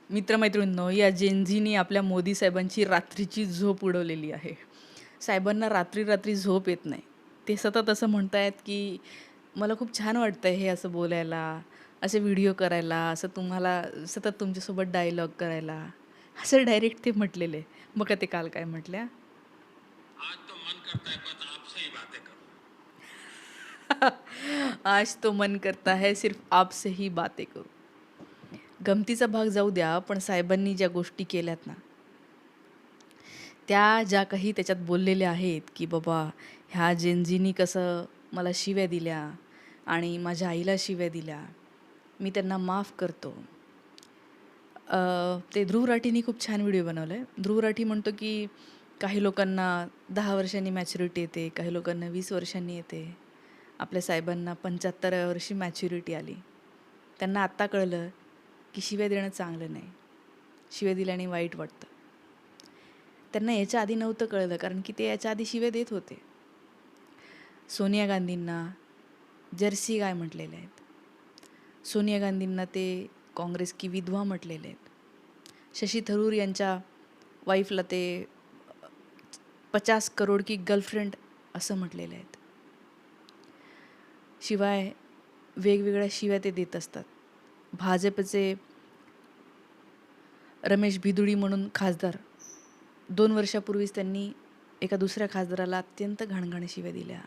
मित्रमैत्रिणींनो, या जेनझीनी आपल्या मोदी साहेबांची रात्रीची झोप उडवलेली आहे. साहेबांना रात्री-रात्री झोप येत नाही. ते सतत असं म्हणतायत, की मला खूप छान वाटतंय हे असं बोलायला, असे व्हिडिओ करायला, असं तुम्हाला सतत तुमच्यासोबत डायलॉग करायला. असं डायरेक्ट ते म्हटलेले. बघा ते काल काय म्हटल्या. आज तो मन करता है बस आपसे ही बातें करूं. आज तो मन करता है सिर्फ आपसे ही बातें करू. गमतीचा भाग जाऊ द्या, पण साहेबांनी ज्या गोष्टी केल्यात ना, त्या ज्या काही त्याच्यात बोललेल्या आहेत, की बाबा ह्या जेनझीनी कसं मला शिव्या दिल्या आणि माझ्या आईला शिव्या दिल्या. मी त्यांना माफ करतो. ते ध्रुव राठीनी खूप छान व्हिडिओ बनवला आहे. ध्रुव राठी म्हणतो, की काही लोकांना 10 वर्षांनी मॅच्युरिटी येते, काही लोकांना 20 वर्षांनी येते. आपल्या साहेबांना 75व्या वर्षी मॅच्युरिटी आली. त्यांना आत्ता कळलं, की शिव्या देणं चांगलं नाही. शिव्या दिल्याने वाईट वाटतं. त्यांना याच्या आधी नव्हतं कळलं, कारण की ते याच्या आधी शिव्या देत होते. सोनिया गांधींना जर्सी गाय म्हटलेले आहेत. सोनिया गांधींना ते काँग्रेस की विधवा म्हटलेले आहेत. शशी थरूर यांच्या वाईफला ते 50 करोड की गर्लफ्रेंड असं म्हटलेलं आहेत. शिवाय वेगवेगळ्या शिव्या ते देत असतात. भाजपचे रमेश भिदुडी म्हणून खासदार 2 वर्षापूर्वीच त्यांनी एका दुसऱ्या खासदाराला अत्यंत घाणघाण शिव्या दिल्या.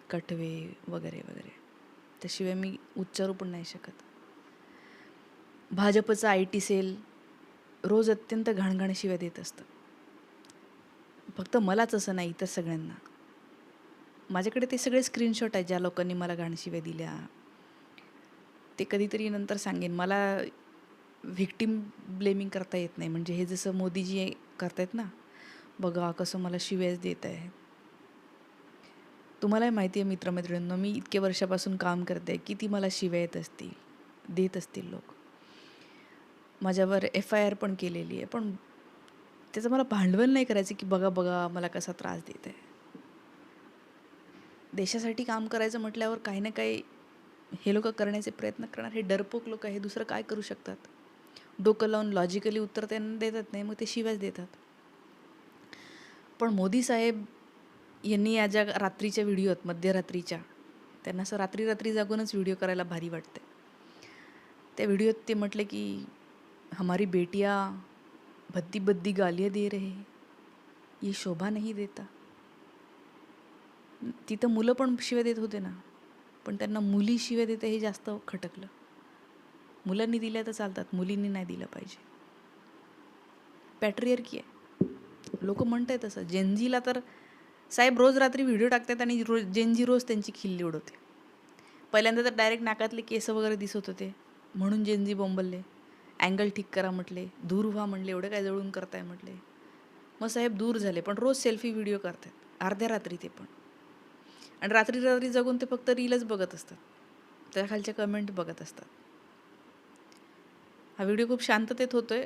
कटवे वगैरे वगैरे. त्याशिवाय मी उच्चारू पण नाही शकत. भाजपचं IT सेल रोज अत्यंत घाणघाण शिव्या देत असतं. फक्त मलाच असं नाही, तर सगळ्यांना. माझ्याकडे ते सगळे स्क्रीनशॉट आहेत ज्या लोकांनी मला घाण शिव्या दिल्या. ते कधीतरी नंतर सांगेन. मला व्हिक्टिम ब्लेमिंग करता येत नाही. म्हणजे हे जसं मोदीजी करतायत ना, बघा कसं मला शिव्याच देत आहे. तुम्हालाही माहिती आहे मित्रमैत्रिणींनो, मी इतके वर्षापासून काम करते, किती मला शिव्या येत असतील, देत असतील लोक. माझ्यावर FIR पण केलेली आहे, पण त्याचं मला भांडवल नाही करायचं, की बघा बघा मला कसा त्रास देत आहे. देशासाठी काम करायचं म्हटल्यावर काही ना काही हे लोक करण्याचे प्रयत्न करणार. हे डरपोक लोक हे दुसरं काय करू शकतात. डोकं लावून लॉजिकली उत्तर त्यांना देतात नाही, मग ते शिव्याच देतात. पण मोदी साहेब यांनी या ज्या रात्रीच्या व्हिडिओ आहेत, मध्यरात्रीच्या, त्यांना असं रात्री रात्री जागूनच व्हिडिओ करायला भारी वाटते. त्या व्हिडिओत ते म्हटले, की हमारी बेटियाँ भद्दी भद्दी गालियाँ दे रहे, ये शोभा नहीं देता. तिथं मुलं पण शिव्या देत होते ना, पण त्यांना मुली शिव्या देते हे जास्त खटकलं. मुलांनी दिल्या तर चालतात, मुलींनी नाही दिलं पाहिजे. पॅट्रियार्की आहे. लोक म्हणत आहेत तसं. जेनझीला तर साहेब रोज रात्री व्हिडिओ टाकतात आणि जेनझी रोज त्यांची खिल्ली उडवते. पहिल्यांदा तर डायरेक्ट नाकातले केस वगैरे दिसत होते, म्हणून जेनझी बोंबलले. अँगल ठीक करा म्हटले, दूर व्हा म्हटले, एवढं काय जवळून करताय म्हटले. मग साहेब दूर झाले, पण रोज सेल्फी व्हिडिओ करतात, अर्ध्या रात्री ते पण. आणि रात्री रात्री जगून ते फक्त रीलच बघत असतात, त्या खालच्या कमेंट बघत असतात. हा व्हिडिओ खूप शांततेत होतोय,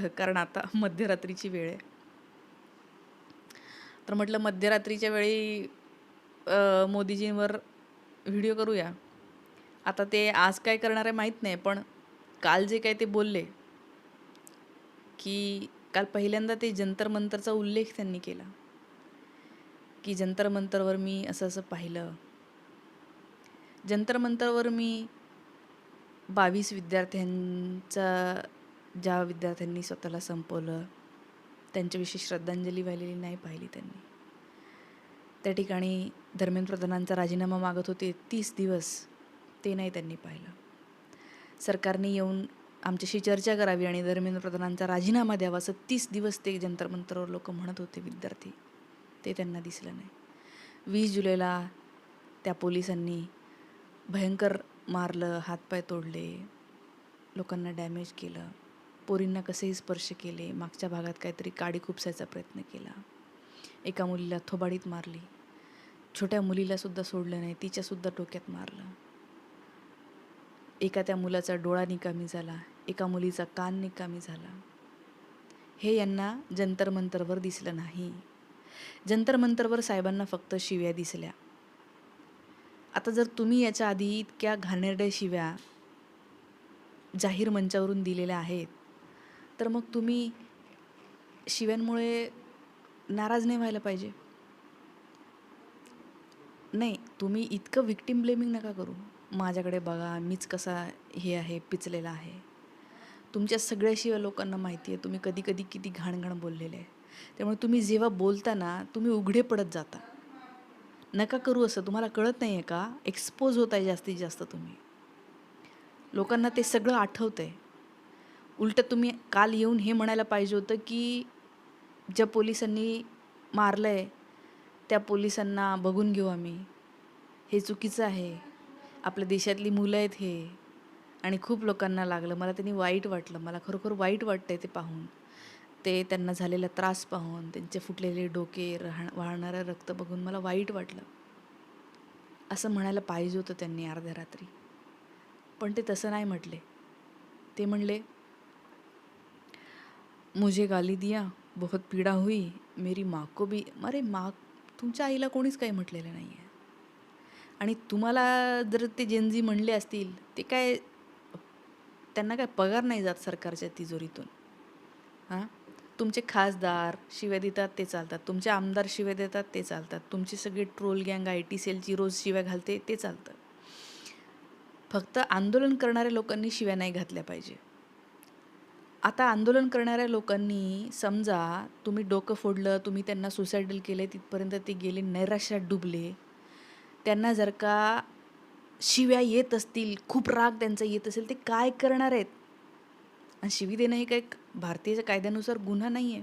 कारण आता मध्यरात्रीची वेळ आहे. तर म्हटलं मध्यरात्रीच्या वेळी मोदीजींवर व्हिडिओ करूया. आता ते आज काय करणार आहे माहीत नाही, पण काल जे काय ते बोलले, की काल पहिल्यांदा ते जंतर मंतरचा उल्लेख त्यांनी केला, की जंतर मंतरवर मी असं असं पाहिलं. जंतर मंतरवर मी 22 विद्यार्थ्यांचा, ज्या विद्यार्थ्यांनी स्वतःला संपवलं त्यांच्याविषयी श्रद्धांजली वाहिलेली नाही पाहिली त्यांनी. त्या ठिकाणी धर्मेंद्र प्रधानांचा राजीनामा मागत होते 30 दिवस, ते नाही त्यांनी पाहिलं. सरकारने येऊन आमच्याशी चर्चा करावी आणि धर्मेंद्र प्रधानांचा राजीनामा द्यावा असं 30 दिवस ते जंतर मंतरवर लोक म्हणत होते विद्यार्थी, ते त्यांना दिसलं नाही. 20 जुलैला त्या पोलिसांनी भयंकर मारलं, हातपाय तोडले, लोकांना डॅमेज केलं, पोरींना कसेही स्पर्श केले, मागच्या भागात काहीतरी काडी खुपसायचा प्रयत्न केला, एका मुलीला थोबाडीत मारली, छोट्या मुलीलासुद्धा सोडलं नाही, तिच्यासुद्धा डोक्यात मारलं. एका त्या मुलाचा डोळा निकामी झाला, एका मुलीचा कान निकामी झाला. हे यांना जंतर मंतरवर दिसलं नाही. जंतर मंतरवर साहेबांना फक्त शिव्या दिसल्या. आता जर तुम्ही याच्या आधी इतक्या घाणेरड्या शिव्या जाहीर मंचावरून दिलेल्या आहेत, तर मग तुम्ही शिव्यांमुळे नाराज नाही व्हायला पाहिजे. नाही, तुम्ही इतकं व्हिक्टिम ब्लेमिंग नका करू. माझ्याकडे बघा, मीच कसा हे आहे, पिचलेला आहे. तुमच्या सगळ्या शिव्या लोकांना माहिती आहे, तुम्ही कधी कधी किती घाणघाण बोललेले आहे. त्यामुळे तुम्ही जेव्हा बोलता ना, तुम्ही उघडे पडत जाता. नका करू असं. तुम्हाला कळत नाही आहे का? एक्सपोज होत आहे जास्तीत जास्त तुम्ही. लोकांना ते सगळं आठवतं आहे. उलटं तुम्ही काल येऊन हे म्हणायला पाहिजे होतं की ज्या पोलिसांनी मारलं आहे त्या पोलिसांना बघून घेऊ आम्ही. हे चुकीचं आहे. आपल्या देशातली मुलं आहेत हे. आणि खूप लोकांना लागलं. मला त्यांनी वाईट वाटलं. मला खरोखर वाईट वाटतंय ते पाहून. ते त्यांना झालेला त्रास पाहून, त्यांचे फुटलेले डोके, वाहणारं रक्त बघून मला वाईट वाटलं. असं म्हणायला पाहिजे होतं त्यांनी अर्ध्या रात्री. पण ते तसं नाही म्हटले. ते म्हणले, मुझे गाली दिया, बहुत पीड़ा हुई, मेरी माँ को भी. अरे माँ, तुमच्या आईला कोणीच काही म्हटलेलं नाही आहे. आणि तुम्हाला जर ते जेनझी म्हणले असतील, ते काय, त्यांना काय पगार नाही जात सरकारच्या तिजोरीतून. हां, तुमचे खासदार शिव्या देतात ते चालतात, तुमचे आमदार शिव्या देतात ते चालतात, तुमची सगळी ट्रोल गँग IT सेलची रोज शिव्या घालते ते चालतं. फक्त आंदोलन करणाऱ्या लोकांनी शिव्या नाही घातल्या पाहिजे. आता आंदोलन करणाऱ्या लोकांनी समजा तुम्ही डोकं फोडलं, तुम्ही त्यांना सुसायडल केले, तिथपर्यंत ते गेले, नैराश्यात डुबले. त्यांना जर का शिव्या येत असतील, खूप राग त्यांचा येत असेल, ते काय करणार आहेत? आणि शिवी देणं हे काही भारतीय कायद्यानुसार गुन्हा नाही आहे.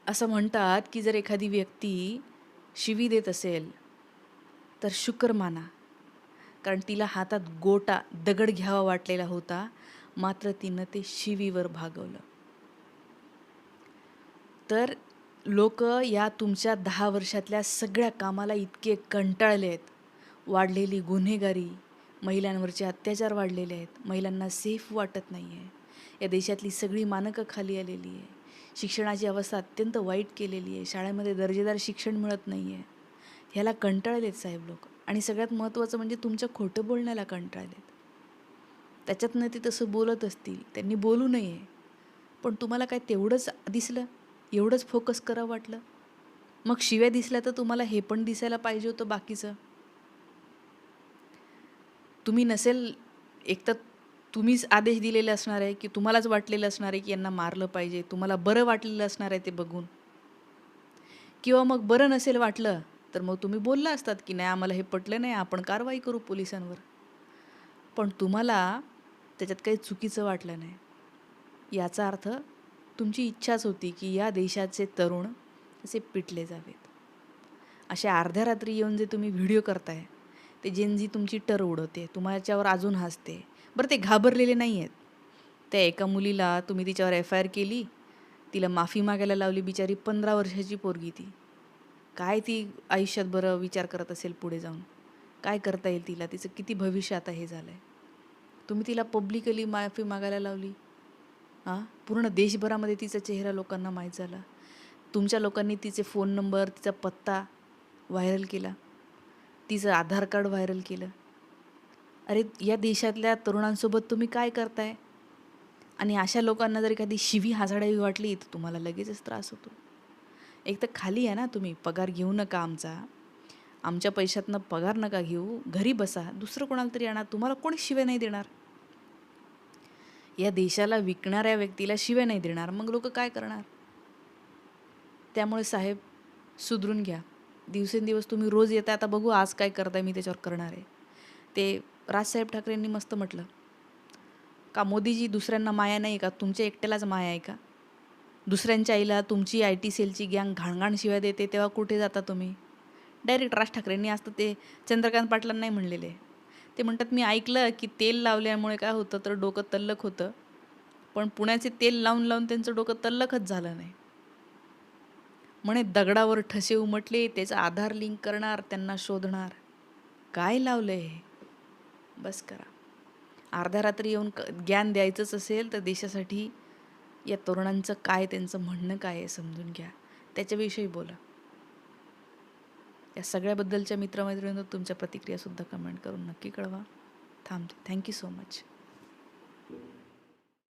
असं म्हणतात की जर एखादी व्यक्ती शिवी देत असेल तर शुक्र माना, कारण तिला हातात गोटा दगड घ्यावा वाटलेला होता, मात्र तिनं ते शिवीवर भागवलं. तर लोक या तुमच्या 10 वर्षातल्या सगळ्या कामाला इतके कंटाळले आहेत. वाढलेली गुन्हेगारी, महिलांवरचे अत्याचार वाढलेले आहेत, महिलांना सेफ वाटत नाही आहे, या देशातली सगळी मानकं खाली आलेली आहे, शिक्षणाची अवस्था अत्यंत वाईट केलेली आहे, शाळेमध्ये दर्जेदार शिक्षण मिळत नाही आहे. ह्याला कंटाळलेत साहेब लोक. आणि सगळ्यात महत्त्वाचं म्हणजे तुमच्या खोटं बोलण्याला कंटाळलेत. त्याच्यातनं ते तसं बोलत असतील, त्यांनी बोलू नये, पण तुम्हाला काय तेवढंच दिसलं, एवढंच फोकस करावं वाटलं? मग शिव्या दिसल्या तर तुम्हाला हे पण दिसायला पाहिजे होतं बाकीचं. तुम्ही नसेल, एक तर तुम्हीच आदेश दिलेले असणार आहे की तुम्हालाच वाटलेलं असणार आहे की यांना मारलं पाहिजे, तुम्हाला बरं वाटलेलं असणार आहे ते बघून. किंवा मग बरं नसेल वाटलं तर मग तुम्ही बोलला असतात की नाही, आम्हाला हे पटलं नाही, आपण कारवाई करू पोलिसांवर. पण तुम्हाला त्याच्यात काही चुकीचं वाटलं नाही. याचा अर्थ तुमची इच्छाच होती की या देशाचे तरुण असे पिटले जावेत. अशा अर्ध्या रात्री येऊन जे तुम्ही व्हिडिओ करताय, ते जेनझी तुमची टर उडवते, तुमच्यावर अजून हसते. बरं, ते घाबरलेले नाही आहेत. त्या एका मुलीला तुम्ही तिच्यावर FIR केली, तिला माफी मागायला लावली, बिचारी 15 वर्षाची पोरगी ती. काय ती आयुष्यात बरं विचार करत असेल पुढे जाऊन, काय करता येईल तिला, तिचं किती भविष्य आता हे झालं आहे. तुम्ही तिला पब्लिकली माफी मागायला लावली. हां, पूर्ण देशभरामध्ये तिचा चेहरा लोकांना माहीत झाला. तुमच्या लोकांनी तिचे फोन नंबर, तिचा पत्ता व्हायरल केला, तिचं आधार कार्ड व्हायरल केलं. अरे, या देशातल्या तरुणांसोबत तुम्ही काय करताय? आणि अशा लोकांना जर एखादी शिवी हासाडावी वाटली तर तुम्हाला लगेचच त्रास होतो. एक तर खाली आहे ना तुम्ही, पगार घेऊ नका आमचा, आमच्या पैशातनं पगार नका घेऊ, घरी बसा, दुसरं कोणाला तरी आणा, तुम्हाला कोणी शिव्या नाही देणार. या देशाला विकणाऱ्या व्यक्तीला शिव्या नाही देणार, मग लोक काय करणार? त्यामुळे साहेब, सुधरून घ्या. दिवसेंदिवस तुम्ही रोज येता, आता बघू आज काय करताय, मी त्याच्यावर करणार आहे. ते राजसाहेब ठाकरेंनी मस्त म्हटलं का, मोदीजी दुसऱ्यांना माया नाही का, तुमच्या एकट्यालाच माया आहे का? दुसऱ्यांच्या आईला तुमची IT सेलची गँग घाणघाण शिव्या देते तेव्हा कुठे जाता तुम्ही? डायरेक्ट राज ठाकरेंनी असतं ते चंद्रकांत पाटलांना नाही म्हणलेले. ते म्हणतात, मी ऐकलं की तेल लावल्यामुळे काय होतं तर डोकं तल्लख होतं, पण पुण्याचे तेल लावून लावून त्यांचं डोकं तल्लखच झालं नाही. म्हणे दगडावर ठसे उमटले, त्याचा आधार लिंक करणार, त्यांना शोधणार. काय लावलं हे? बस करा. अर्ध्या रात्री येऊन ज्ञान द्यायचंच असेल तर देशासाठी या तरुणांचं काय, त्यांचं म्हणणं काय आहे समजून घ्या, त्याच्याविषयी बोला. या सगळ्याबद्दलच्या मित्रमैत्रिणींनो तुमच्या प्रतिक्रियासुद्धा कमेंट करून नक्की कळवा. थांबते. Thank you so much.